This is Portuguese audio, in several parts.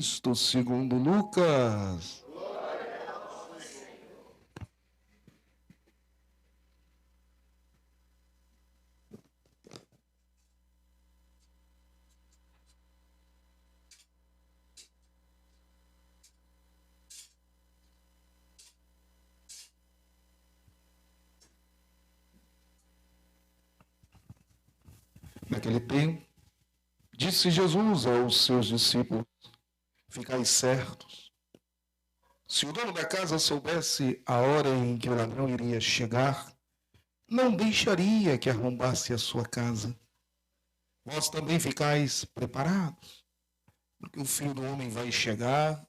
Cristo segundo Lucas. Naquele tempo, disse Jesus aos seus discípulos: ficai certos. Se o dono da casa soubesse a hora em que o ladrão iria chegar, não deixaria que arrombasse a sua casa. Vós também ficais preparados, porque o Filho do Homem vai chegar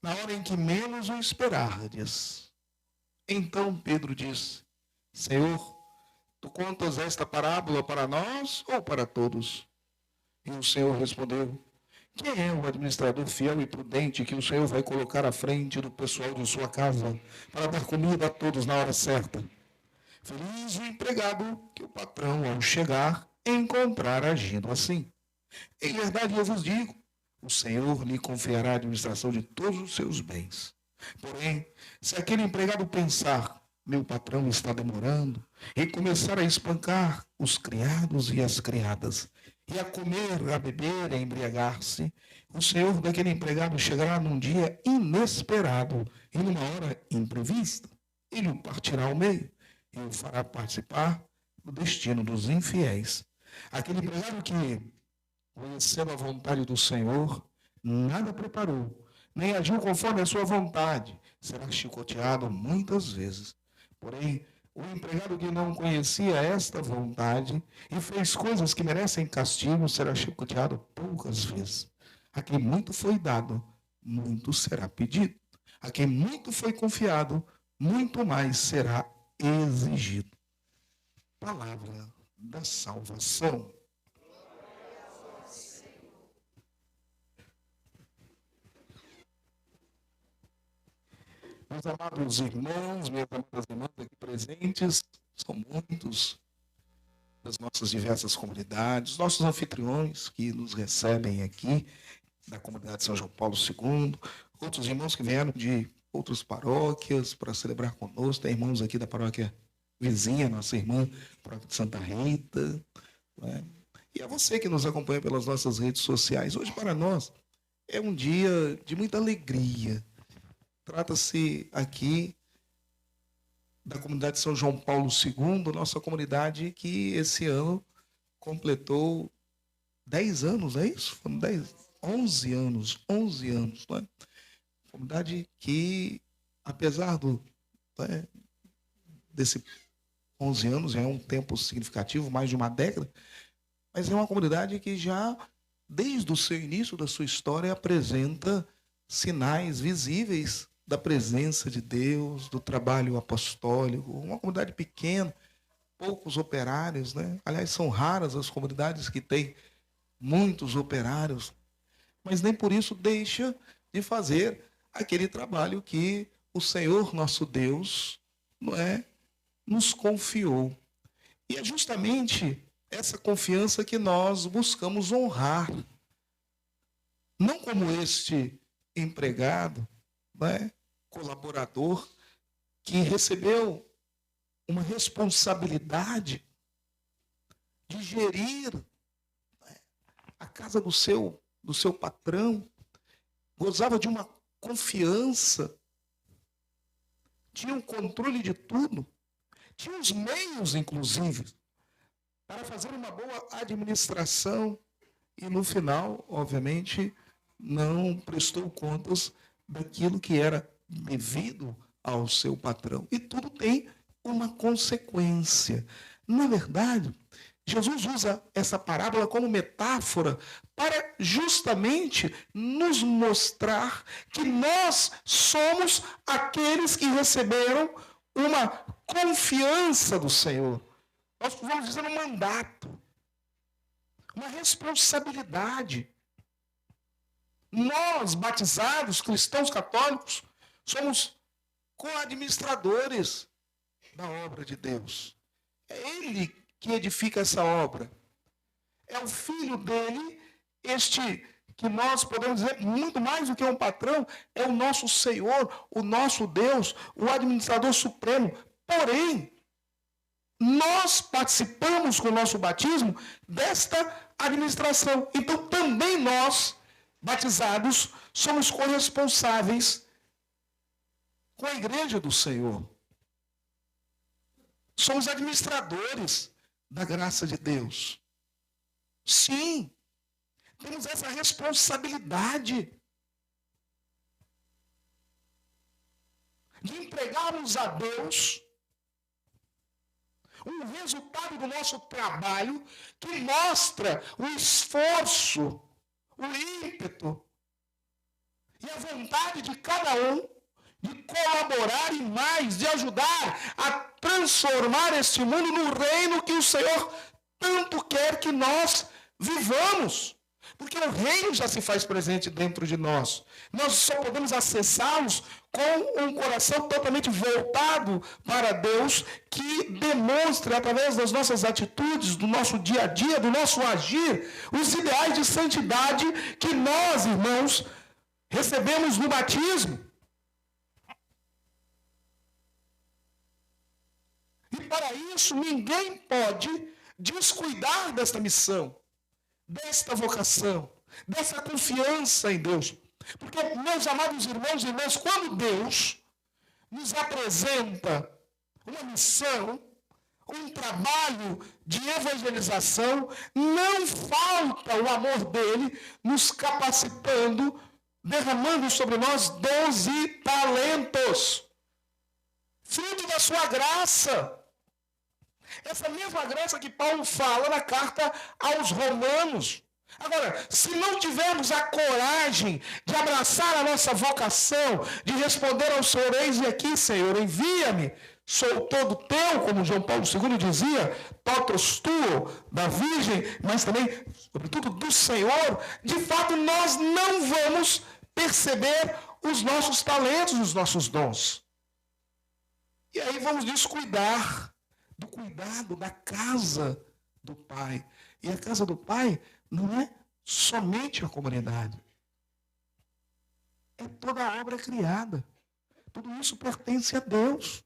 na hora em que menos o esperardes. Então Pedro disse: Senhor, tu contas esta parábola para nós ou para todos? E o Senhor respondeu: quem é o administrador fiel e prudente que o Senhor vai colocar à frente do pessoal de sua casa para dar comida a todos na hora certa? Feliz o empregado que o patrão, ao chegar, encontrar agindo assim. Em verdade, eu vos digo, o Senhor lhe confiará a administração de todos os seus bens. Porém, se aquele empregado pensar: meu patrão está demorando, e começar a espancar os criados e as criadas, e a comer, a beber, a embriagar-se, o senhor daquele empregado chegará num dia inesperado e numa hora imprevista. Ele o partirá ao meio e o fará participar do destino dos infiéis. Aquele empregado que, conhecendo a vontade do Senhor, nada preparou, nem agiu conforme a sua vontade, será chicoteado muitas vezes. Porém, o empregado que não conhecia esta vontade e fez coisas que merecem castigo será chicoteado poucas vezes. A quem muito foi dado, muito será pedido. A quem muito foi confiado, muito mais será exigido. Palavra da salvação. Meus amados irmãos, minhas amadas irmãs aqui presentes, são muitos das nossas diversas comunidades, nossos anfitriões que nos recebem aqui, da comunidade São João Paulo II, outros irmãos que vieram de outras paróquias para celebrar conosco, tem irmãos aqui da paróquia vizinha, nossa irmã, paróquia de Santa Rita, né? E a você que nos acompanha pelas nossas redes sociais. Hoje, para nós, é um dia de muita alegria. Trata-se aqui da comunidade São João Paulo II, nossa comunidade que esse ano completou 10 anos, é isso? Foram 11 anos, não é? Comunidade que, apesar né, desse 11 anos, já é um tempo significativo, mais de uma década, mas é uma comunidade que já, desde o seu início da sua história, apresenta sinais visíveis da presença de Deus, do trabalho apostólico. Uma comunidade pequena, poucos operários, né? Aliás, são raras as comunidades que têm muitos operários, mas nem por isso deixa de fazer aquele trabalho que o Senhor nosso Deus, não é, nos confiou. E é justamente essa confiança que nós buscamos honrar. Não como este empregado, né, colaborador, que recebeu uma responsabilidade de gerir, né, a casa do seu patrão, gozava de uma confiança, tinha um controle de tudo, tinha os meios, inclusive, para fazer uma boa administração e, no final, obviamente, não prestou contas daquilo que era devido ao seu patrão. E tudo tem uma consequência. Na verdade, Jesus usa essa parábola como metáfora para justamente nos mostrar que nós somos aqueles que receberam uma confiança do Senhor. Nós vamos dizer um mandato, uma responsabilidade. Nós, batizados, cristãos católicos, somos co-administradores da obra de Deus. É Ele que edifica essa obra. É o Filho dele, este que nós podemos dizer, muito mais do que um patrão, é o nosso Senhor, o nosso Deus, o administrador supremo. Porém, nós participamos com o nosso batismo desta administração. Então, também nós, batizados, somos corresponsáveis com a igreja do Senhor. Somos administradores da graça de Deus. Sim, temos essa responsabilidade de entregarmos a Deus um resultado do nosso trabalho que mostra o esforço, o ímpeto e a vontade de cada um de colaborar e mais, de ajudar a transformar este mundo no reino que o Senhor tanto quer que nós vivamos. Porque o reino já se faz presente dentro de nós. Nós só podemos acessá-los com um coração totalmente voltado para Deus, que demonstre, através das nossas atitudes, do nosso dia a dia, do nosso agir, os ideais de santidade que nós, irmãos, recebemos no batismo. E para isso, ninguém pode descuidar desta missão, desta vocação, dessa confiança em Deus. Porque, meus amados irmãos e irmãs, quando Deus nos apresenta uma missão, um trabalho de evangelização, não falta o amor dele nos capacitando, derramando sobre nós 12 talentos, fruto da sua graça. Essa mesma graça que Paulo fala na carta aos Romanos. Agora, se não tivermos a coragem de abraçar a nossa vocação, de responder ao Senhor, eis aqui, Senhor, envia-me, sou todo teu, como João Paulo II dizia, totus tuo, da Virgem, mas também, sobretudo, do Senhor, de fato, nós não vamos perceber os nossos talentos, os nossos dons. E aí vamos descuidar do cuidado da casa do Pai. E a casa do Pai não é somente a comunidade. É toda a obra criada. Tudo isso pertence a Deus.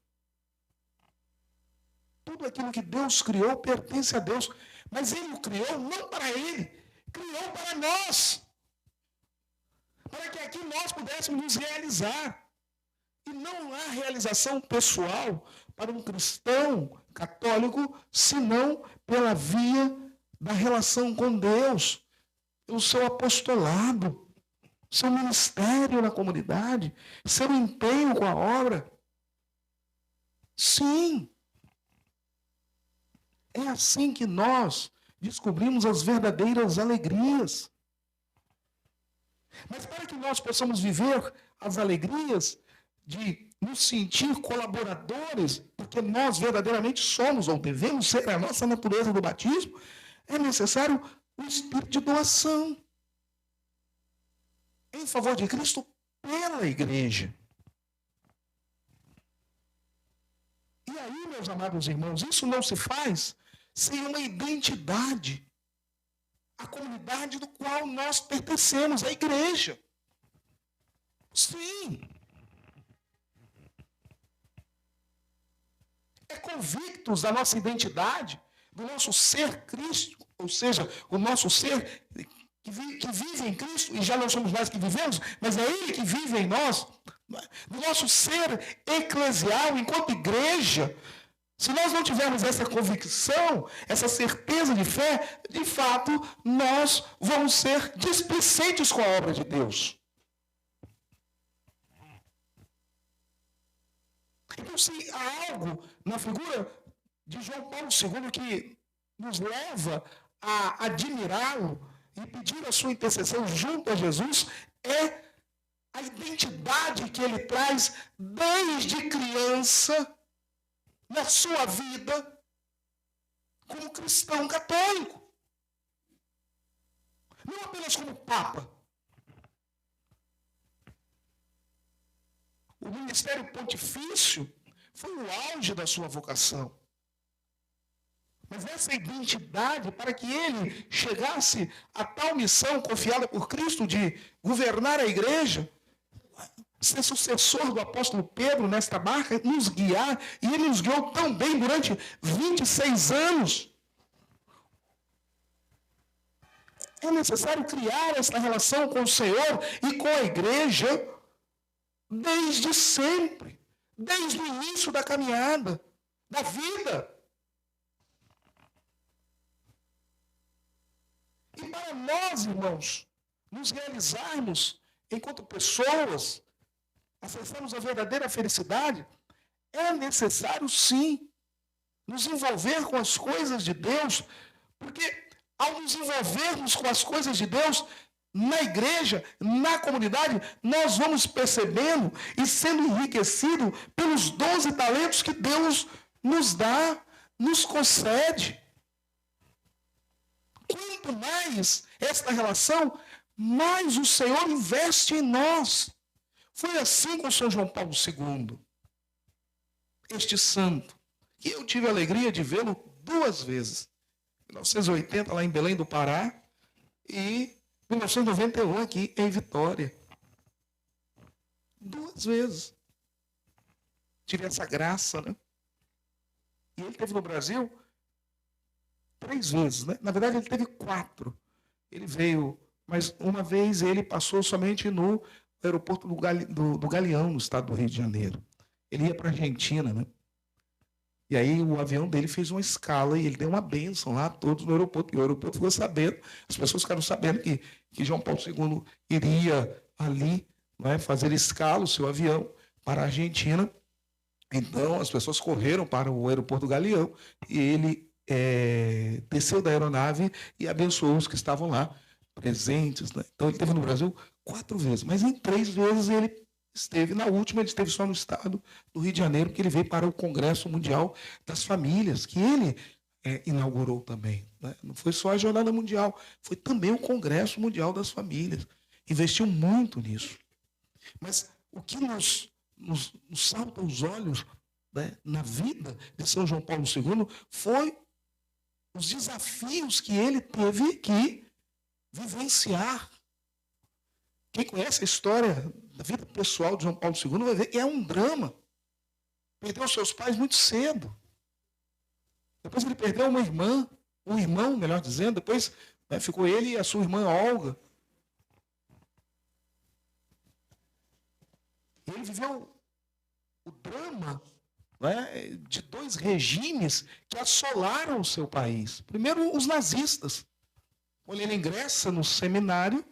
Tudo aquilo que Deus criou pertence a Deus. Mas Ele o criou não para Ele, criou para nós. Para que aqui nós pudéssemos nos realizar. E não há realização pessoal para um cristão católico, senão pela via da relação com Deus, o seu apostolado, seu ministério na comunidade, seu empenho com a obra. Sim, é assim que nós descobrimos as verdadeiras alegrias. Mas para que nós possamos viver as alegrias de nos sentir colaboradores, porque nós verdadeiramente somos ou devemos ser a nossa natureza do batismo, é necessário o espírito de doação em favor de Cristo pela igreja. E aí, meus amados irmãos, isso não se faz sem uma identidade, a comunidade do qual nós pertencemos, a igreja. Sim. É convictos da nossa identidade, do nosso ser Cristo, ou seja, o nosso ser que vive em Cristo, e já não somos nós que vivemos, mas é Ele que vive em nós, do nosso ser eclesial enquanto igreja. Se nós não tivermos essa convicção, essa certeza de fé, de fato, nós vamos ser displicentes com a obra de Deus. Então, se há algo na figura de João Paulo II que nos leva a admirá-lo e pedir a sua intercessão junto a Jesus, é a identidade que ele traz desde criança na sua vida como cristão católico. Não apenas como Papa. O ministério pontifício foi o auge da sua vocação. Mas essa identidade, para que ele chegasse a tal missão confiada por Cristo de governar a igreja, ser sucessor do apóstolo Pedro nesta barca, nos guiar, e ele nos guiou tão bem durante 26 anos. É necessário criar essa relação com o Senhor e com a igreja desde sempre, desde o início da caminhada, da vida. E para nós, irmãos, nos realizarmos enquanto pessoas, acessarmos a verdadeira felicidade, é necessário, sim, nos envolver com as coisas de Deus, porque ao nos envolvermos com as coisas de Deus, na igreja, na comunidade, nós vamos percebendo e sendo enriquecidos pelos 12 talentos que Deus nos dá, nos concede. Quanto mais esta relação, mais o Senhor investe em nós. Foi assim com São João Paulo II, este santo, que eu tive a alegria de vê-lo 2 vezes. 1980, lá em Belém do Pará, e 1991, aqui em Vitória. 2 vezes. Tive essa graça, né? E ele esteve no Brasil 3 vezes, né? Na verdade, ele teve 4. Ele veio, mas uma vez ele passou somente no aeroporto do Galeão, no estado do Rio de Janeiro. Ele ia para a Argentina, né? E aí o avião dele fez uma escala e ele deu uma bênção lá a todos no aeroporto. E o aeroporto ficou sabendo, as pessoas ficaram sabendo que João Paulo II iria ali, né, fazer escala o seu avião para a Argentina. Então as pessoas correram para o aeroporto do Galeão e ele desceu da aeronave e abençoou os que estavam lá presentes, né? Então ele esteve no Brasil 4 vezes, mas em 3 vezes ele esteve. Na última, ele esteve só no estado do Rio de Janeiro, porque ele veio para o Congresso Mundial das Famílias, que ele inaugurou também, né? Não foi só a Jornada Mundial, foi também o Congresso Mundial das Famílias. Investiu muito nisso. Mas o que nos salta aos olhos, né, na vida de São João Paulo II foi os desafios que ele teve que vivenciar. Quem conhece a história da vida pessoal de João Paulo II vai ver que é um drama. Perdeu seus pais muito cedo. Depois ele perdeu uma irmã, um irmão, melhor dizendo. Depois, né, ficou ele e a sua irmã Olga. E ele viveu o drama, né, de 2 regimes que assolaram o seu país. Primeiro, os nazistas. Quando ele ingressa no seminário,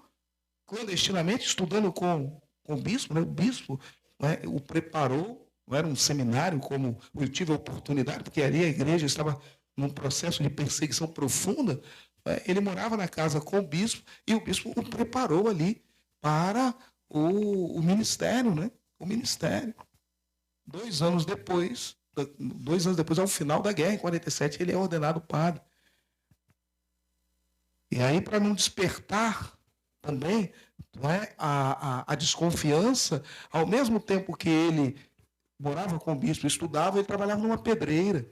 clandestinamente, estudando com o bispo, né? O bispo, né, o preparou, não era um seminário como eu tive a oportunidade, porque ali a igreja estava num processo de perseguição profunda, né? Ele morava na casa com o bispo e o bispo o preparou ali para o ministério, né? O ministério. 2 anos depois, ao final da guerra, em 47, ele é ordenado padre. E aí, para não despertar também, não é, a desconfiança, ao mesmo tempo que ele morava com o bispo, estudava, ele trabalhava numa pedreira,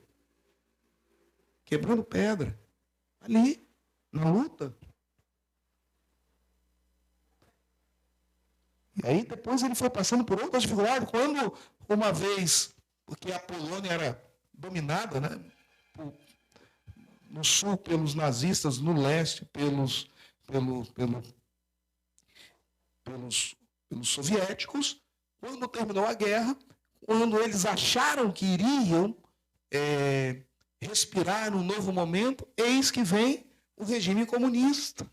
quebrando pedra, ali, na luta. E aí depois ele foi passando por outras dificuldades, quando uma vez, porque a Polônia era dominada, né, no sul pelos nazistas, no leste pelos soviéticos. Quando terminou a guerra, quando eles acharam que iriam respirar um novo momento, eis que vem o regime comunista.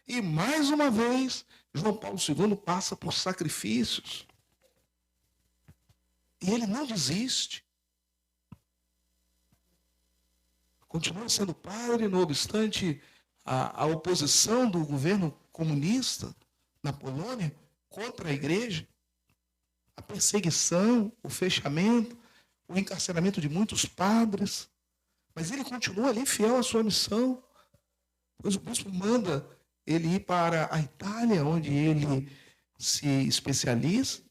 E mais uma vez, João Paulo II passa por sacrifícios. E ele não desiste. Continua sendo padre, não obstante a oposição do governo comunista na Polônia contra a igreja, a perseguição, o fechamento, o encarceramento de muitos padres. Mas ele continua ali fiel à sua missão. Pois o bispo manda ele ir para a Itália, onde ele se especializa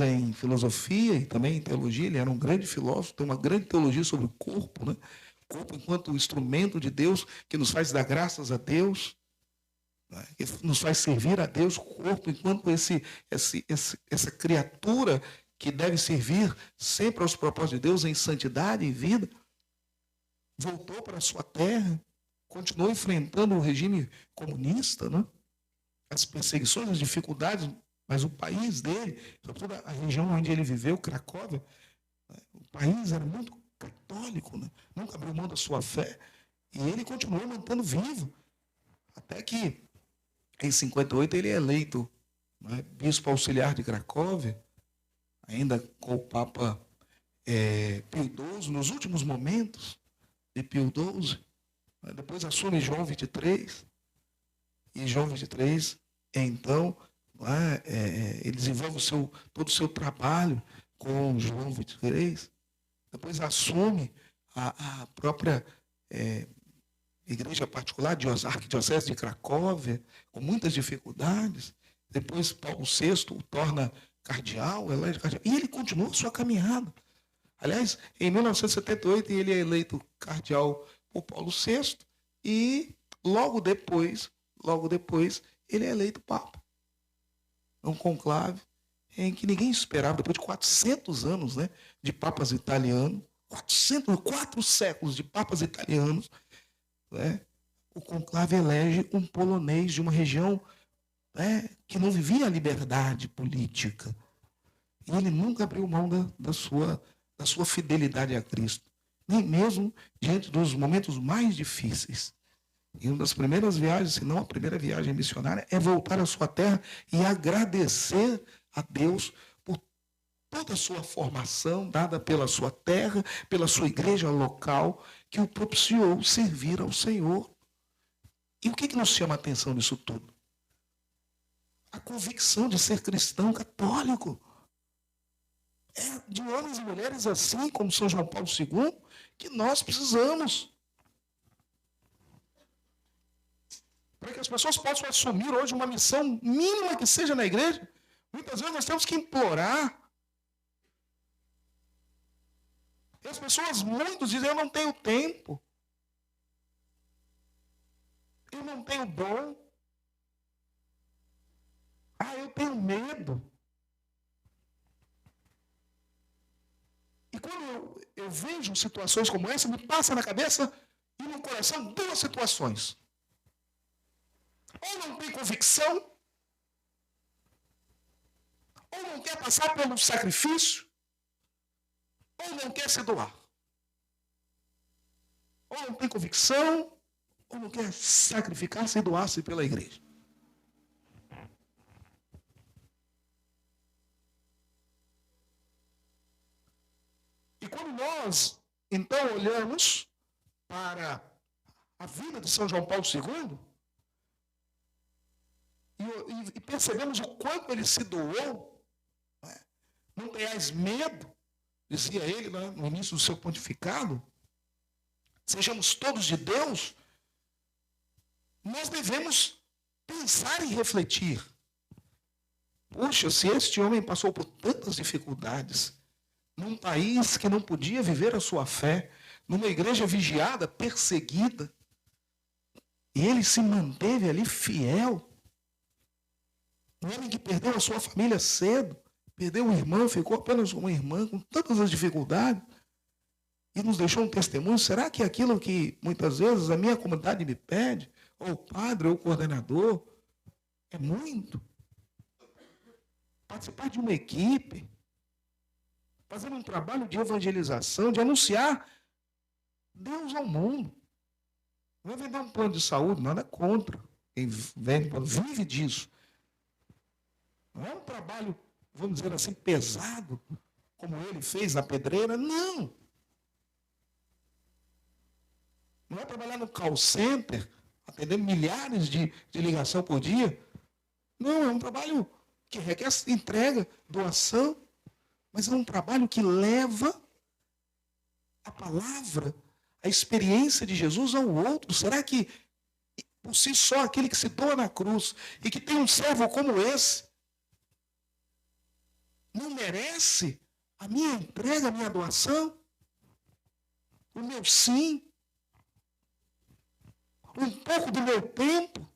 em filosofia e também em teologia. Ele era um grande filósofo, tem uma grande teologia sobre o corpo, né? corpo enquanto instrumento de Deus, que nos faz dar graças a Deus, né? Que nos faz servir a Deus, o corpo enquanto essa criatura que deve servir sempre aos propósitos de Deus em santidade e vida, voltou para a sua terra, continuou enfrentando o regime comunista, né? As perseguições, as dificuldades, mas o país dele, sobretudo a região onde ele viveu, Cracóvia, o país era muito católico, né? Nunca abriu mão da sua fé, e ele continuou mantendo vivo, até que em 58 ele é eleito, né, bispo auxiliar de Cracóvia, ainda com o Papa Pio XII, nos últimos momentos de Pio XII. Depois assume João XXIII, e João XXIII, então, ele desenvolve todo o seu trabalho com João XXIII, depois assume a própria igreja particular, Arquidiocese de Cracóvia, com muitas dificuldades. Depois Paulo VI o torna cardeal, elege cardeal, e ele continua a sua caminhada. Aliás, em 1978 ele é eleito cardeal por Paulo VI e logo depois ele é eleito papa. É um conclave em que ninguém esperava, depois de 400 anos, né, de papas italianos, 4 séculos de papas italianos, né, o conclave elege um polonês de uma região, né, que não vivia a liberdade política. E ele nunca abriu mão da sua fidelidade a Cristo, nem mesmo diante dos momentos mais difíceis. E uma das primeiras viagens, se não a primeira viagem missionária, é voltar à sua terra e agradecer a Deus por toda a sua formação dada pela sua terra, pela sua igreja local, que o propiciou servir ao Senhor. E o que nos chama a atenção nisso tudo? A convicção de ser cristão católico. É de homens e mulheres assim, como São João Paulo II, que nós precisamos. Para que as pessoas possam assumir hoje uma missão mínima que seja na igreja, muitas vezes nós temos que implorar. E as pessoas, muitos dizem, eu não tenho tempo. Eu não tenho dom. Eu tenho medo. E quando eu vejo situações como essa, me passa na cabeça e no coração 2 situações. Ou não tem convicção, ou não quer passar pelo sacrifício, ou não quer se doar. Ou não tem convicção, ou não quer sacrificar-se e doar-se pela igreja. E quando nós, então, olhamos para a vida de São João Paulo II, e percebemos o quanto ele se doou, não tenhais medo, dizia ele no início do seu pontificado, sejamos todos de Deus, nós devemos pensar e refletir. Puxa, se este homem passou por tantas dificuldades, num país que não podia viver a sua fé, numa igreja vigiada, perseguida, e ele se manteve ali fiel. Um homem que perdeu a sua família cedo, perdeu um irmão, ficou apenas com uma irmã, com tantas as dificuldades, e nos deixou um testemunho. Será que aquilo que muitas vezes a minha comunidade me pede, ou o padre, ou o coordenador, é muito? Participar de uma equipe, fazer um trabalho de evangelização, de anunciar Deus ao mundo. Não é vender um plano de saúde, nada contra. Quem vende, vive disso. Não é um trabalho, vamos dizer assim, pesado, como ele fez na pedreira, não. Não é trabalhar no call center, atendendo milhares de ligações por dia. Não, é um trabalho que requer entrega, doação, mas é um trabalho que leva a palavra, a experiência de Jesus ao outro. Será que, por si só, aquele que se doa na cruz e que tem um servo como esse, não merece a minha entrega, a minha doação? O meu sim? um pouco do meu tempo,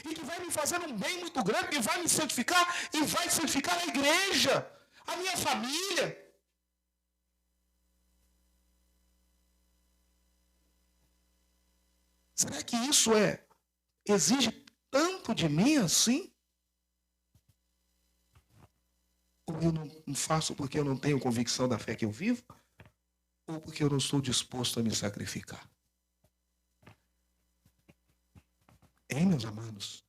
e que vai me fazer um bem muito grande, que vai me santificar e vai santificar a igreja, a minha família. Será que isso exige tanto de mim assim? Ou eu não faço porque eu não tenho convicção da fé que eu vivo? Ou porque eu não estou disposto a me sacrificar? Hein, meus amados?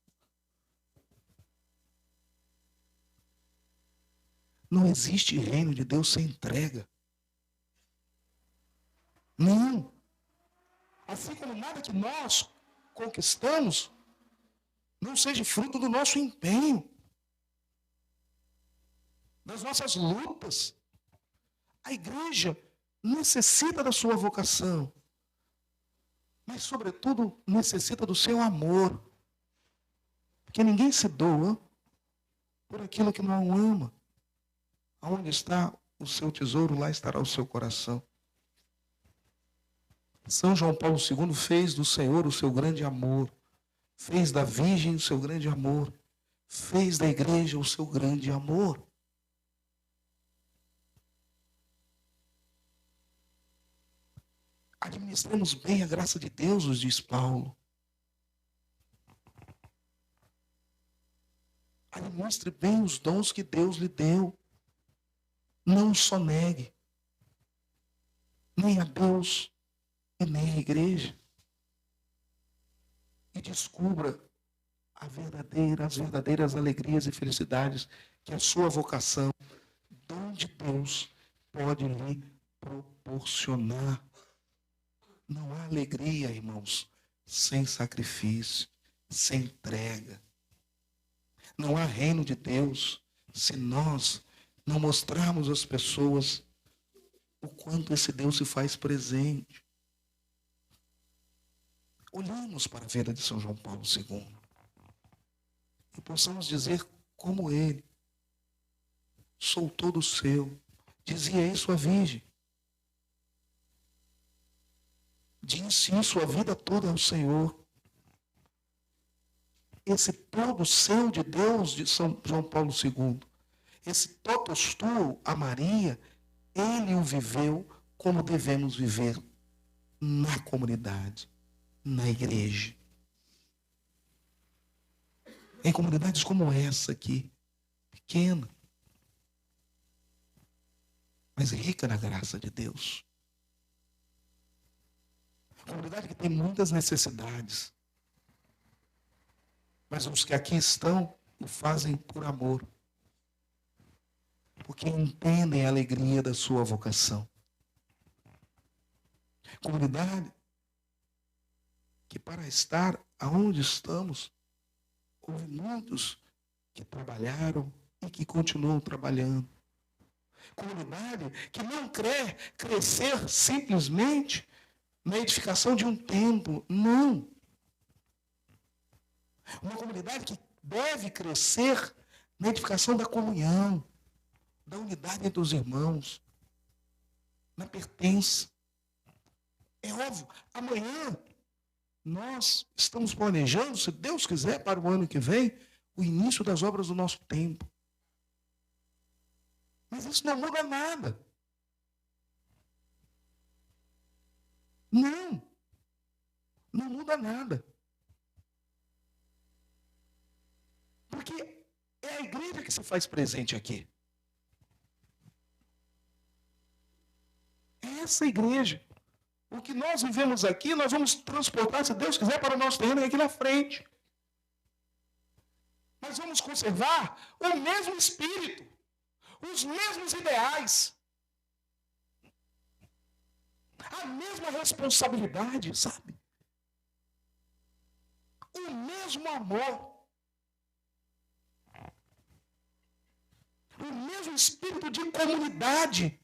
Não existe reino de Deus sem entrega. Não. Assim como nada que nós conquistamos não seja fruto do nosso empenho, das nossas lutas. A igreja necessita da sua vocação, mas, sobretudo, necessita do seu amor. Porque ninguém se doa por aquilo que não ama. Aonde está o seu tesouro, lá estará o seu coração. São João Paulo II fez do Senhor o seu grande amor, fez da Virgem o seu grande amor, fez da igreja o seu grande amor. Administremos bem a graça de Deus, nos diz Paulo. Administre bem os dons que Deus lhe deu. Não só negue, nem a Deus e nem a igreja. E descubra as verdadeiras alegrias e felicidades que a sua vocação, dom de Deus, pode lhe proporcionar. Não há alegria, irmãos, sem sacrifício, sem entrega. Não há reino de Deus se nós não mostrarmos às pessoas o quanto esse Deus se faz presente. Olhamos para a vida de São João Paulo II e possamos dizer como ele: sou todo seu. Dizia isso a Virgem. Disse isso a vida toda ao Senhor. Esse todo seu de Deus, de São João Paulo II, esse totus tuo a Maria, ele o viveu como devemos viver na comunidade, na igreja. Em comunidades como essa aqui, pequena, mas rica na graça de Deus. Comunidade que tem muitas necessidades, mas os que aqui estão o fazem por amor, porque entendem a alegria da sua vocação. Comunidade que, para estar aonde estamos, houve muitos que trabalharam e que continuam trabalhando. Comunidade que não quer crescer simplesmente na edificação de um templo, não. Uma comunidade que deve crescer na edificação da comunhão, da unidade entre os irmãos, na pertença. É óbvio, amanhã nós estamos planejando, se Deus quiser, para o ano que vem, o início das obras do nosso templo. Mas isso não muda nada. Não muda nada. Porque é a igreja que se faz presente aqui. É essa igreja. O que nós vivemos aqui, nós vamos transportar, se Deus quiser, para o nosso terreno aqui na frente. Mas vamos conservar o mesmo espírito, os mesmos ideais, a mesma responsabilidade, sabe? O mesmo amor. O mesmo espírito de comunidade.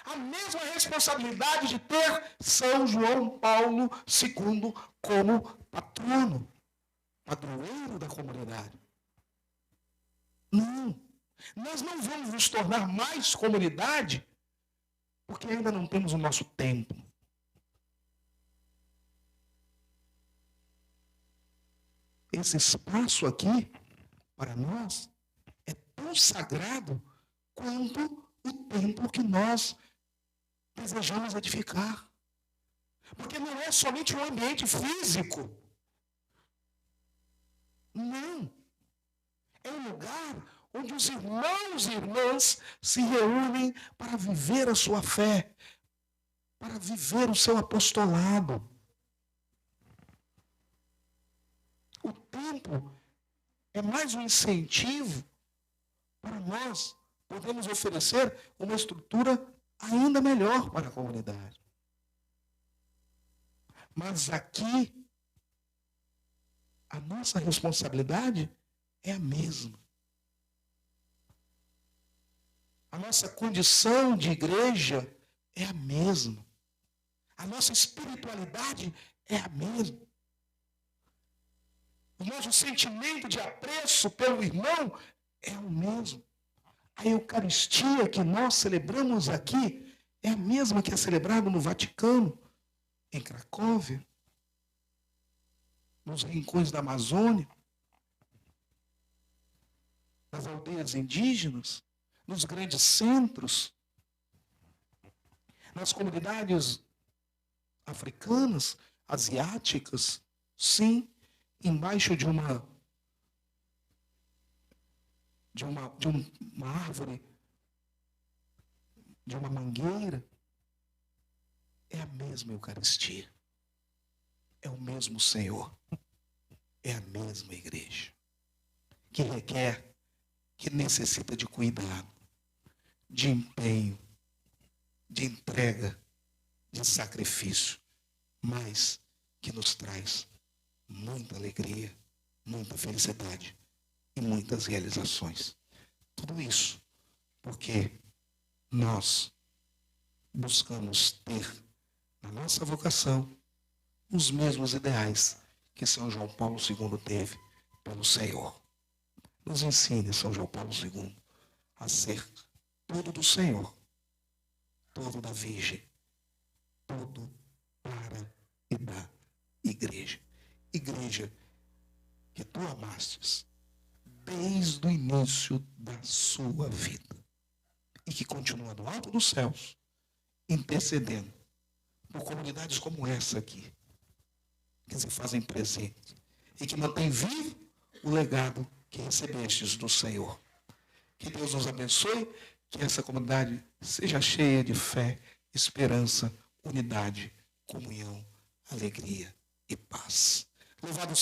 A mesma responsabilidade de ter São João Paulo II como patrono, padroeiro da comunidade. Não. Nós não vamos nos tornar mais comunidade porque ainda não temos o nosso templo. esse espaço aqui, para nós, é tão sagrado quanto o templo que nós desejamos edificar. Porque não é somente um ambiente físico. Não. É um lugar onde os irmãos e irmãs se reúnem para viver a sua fé, para viver o seu apostolado. O templo é mais um incentivo para nós podermos oferecer uma estrutura ainda melhor para a comunidade. Mas aqui, a nossa responsabilidade é a mesma. A nossa condição de igreja é a mesma. A nossa espiritualidade é a mesma. O nosso sentimento de apreço pelo irmão é o mesmo. A Eucaristia que nós celebramos aqui é a mesma que é celebrada no Vaticano, em Cracóvia, nos rincões da Amazônia, nas aldeias indígenas, nos grandes centros, nas comunidades africanas, asiáticas, sim, embaixo de uma árvore, de uma mangueira. É a mesma Eucaristia. É o mesmo Senhor. É a mesma igreja. Que requer, que necessita de cuidado, de empenho, de entrega, de sacrifício, mas que nos traz muita alegria, muita felicidade e muitas realizações. Tudo isso porque nós buscamos ter na nossa vocação os mesmos ideais que São João Paulo II teve pelo Senhor. Nos ensine, São João Paulo II, a ser todo do Senhor, todo da Virgem, todo para e da igreja. Igreja que tu amastes desde o início da sua vida e que continua no alto dos céus, intercedendo por comunidades como essa aqui, que se fazem presente e que mantém vivo o legado que recebestes do Senhor. Que Deus nos abençoe, que essa comunidade seja cheia de fé, esperança, unidade, comunhão, alegria e paz. Louvado